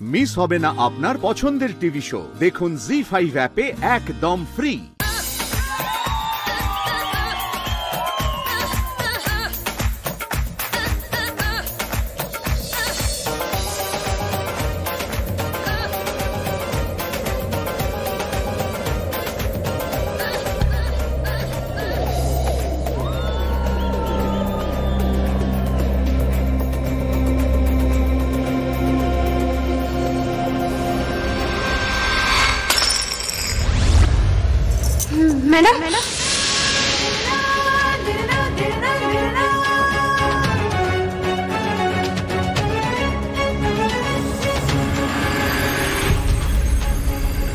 Miss হবে না আপনার পছন্দের টিভি শো। দেখুন জি5 অ্যাপে একদম ফ্রি। ম্যাডাম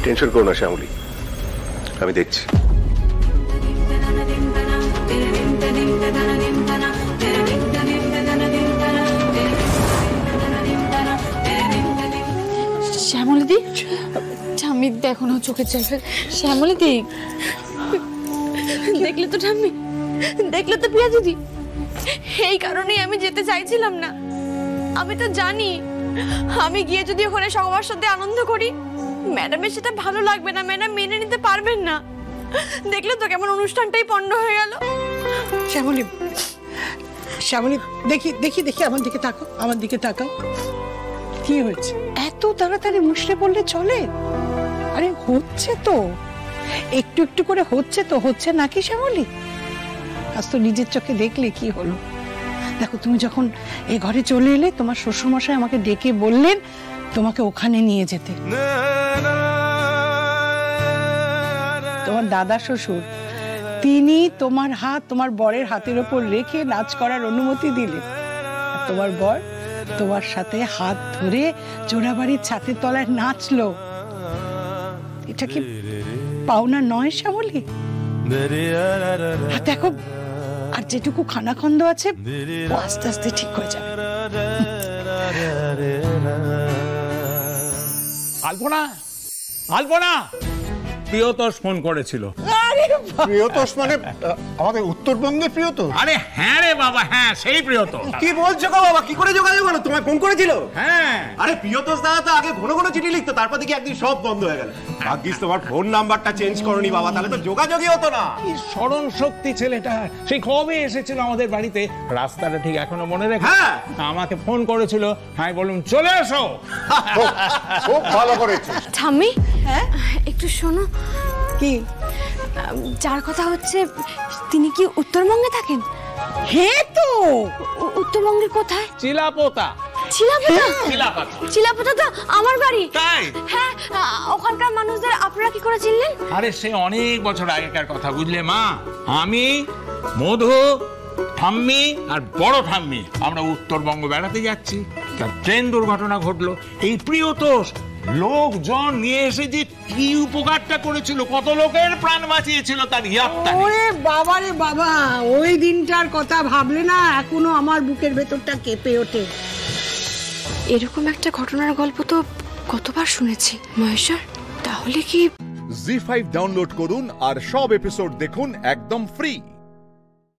টেনশন করো না শ্যামলী, আমি দেখছি। শ্যামলীদি, ঠাম্মি দেখো না চোখের জল। শ্যামলীদি, দেখলে তো ঠাম্মি, দেখলে তো প্রিয়া দিদি, এই কারণেই আমি যেতে চাইছিলাম না। আমি তো জানি আমি গিয়ে যদি ওখানে সবার সাথে আনন্দ করি, ম্যাডামের সেটা ভালো লাগবে না, ম্যাডাম মেনে নিতে পারবেন না। দেখলে তো কেমন অনুষ্ঠানটাই পণ্ড হয়ে গেল। শ্যামলী, শ্যামলী, দেখি দেখি দেখি আমার দিকে তাকাও, আমার দিকে তাকাও। কি হয়েছে? এত তাড়াতাড়ি মুছড়ে পড়লে চলে? আরে হচ্ছে তো, একটু একটু করে হচ্ছে তো, হচ্ছে নাকি শ্যামলী? আজ তো নিজের চোখে দেখলে কি হলো। দেখো, তুমি যখন এই ঘরে চলে এলে, তোমার শ্বশুরমশাই আমাকে ডেকে বললেন তোমাকে ওখানে নিয়ে যেতে। তোমার দাদা শ্বশুর, তিনি তোমার হাত তোমার বরের হাতের ওপর রেখে নাচ করার অনুমতি দিলেন। আর তোমার বর তোমার সাথে হাত ধরে জোড়াবাড়ির ছাদের তলায় নাচলো। এটা কি পাওনা নয় শ্যামলী? দেখো, আর যেটুকু খানাখন্দ আছে আস্তে আস্তে ঠিক হয়ে যাবে। আলপনা, আলপনা, প্রিয়তোষ ফোন করেছিল। প্রিয়তোষ মানে আমাদের উত্তরবঙ্গের প্রিয়তোষ? আরে হ্যাঁ রে বাবা, হ্যাঁ সেই প্রিয়তোষ। কি বলছো গো বাবা? কি করে যোগাযোগ হলো? তোমায় ফোন করেছিল? হ্যাঁ। আরে প্রিয়তোষ দাদা তো আগে ঘন ঘন চিঠি লিখতো, তারপর দেখি একদিন সব বন্ধ হয়ে গেল। ভাগ্যিস তোমার ফোন নাম্বারটা চেঞ্জ করনি বাবা, তাহলে তো যোগাযোগই হতো না। কি স্মরণ শক্তি ছেলেটা, সেই কবে এসেছিল আমাদের বাড়িতে, রাস্তাটা ঠিক এখনো মনে রেখে। হ্যাঁ, আমাকে ফোন করেছিল, হ্যাঁ বলুন চলে এসো। খুব ভালো করেছো। ঠাম্মি, হ্যাঁ একটু শোনো। কি? যার কথা হচ্ছে তিনি কি উত্তরবঙ্গে থাকেন? হ্যাঁ তো। উত্তরবঙ্গের কোথায়? চিলাপোতা। চিলাপোতা? চিলাপোতা, চিলাপোতা তো আমার বাড়ি। তাই? হ্যাঁ, ওখানকার মানুষদের আপনারা কি করে চিনলেন? আরে সে অনেক বছর আগেকার কথা, বুঝলে মা। আমি, মধু, ঠাম্মি আর বড় ঠাম্মি আমরা উত্তরবঙ্গ বেড়াতে যাচ্ছি, ট্রেন দুর্ঘটনা ঘটলো। এই প্রিয়তোষ লোকজন নিয়ে এসে যে কি উপকারটা করেছিল, কত লোকের প্রাণ বাঁচিয়েছিল তার ইয়াত্তা। ওরে বাবা রে বাবা, ওই দিনটার কথা ভাবলে না এখনো আমার বুকের ভেতরটা কেঁপে ওঠে। এরকম একটা ঘটনার গল্প তো কতবার শুনেছি মহেশ্বর। তাহলে কি জি5 ডাউনলোড করুন আর সব এপিসোড দেখুন একদম ফ্রি।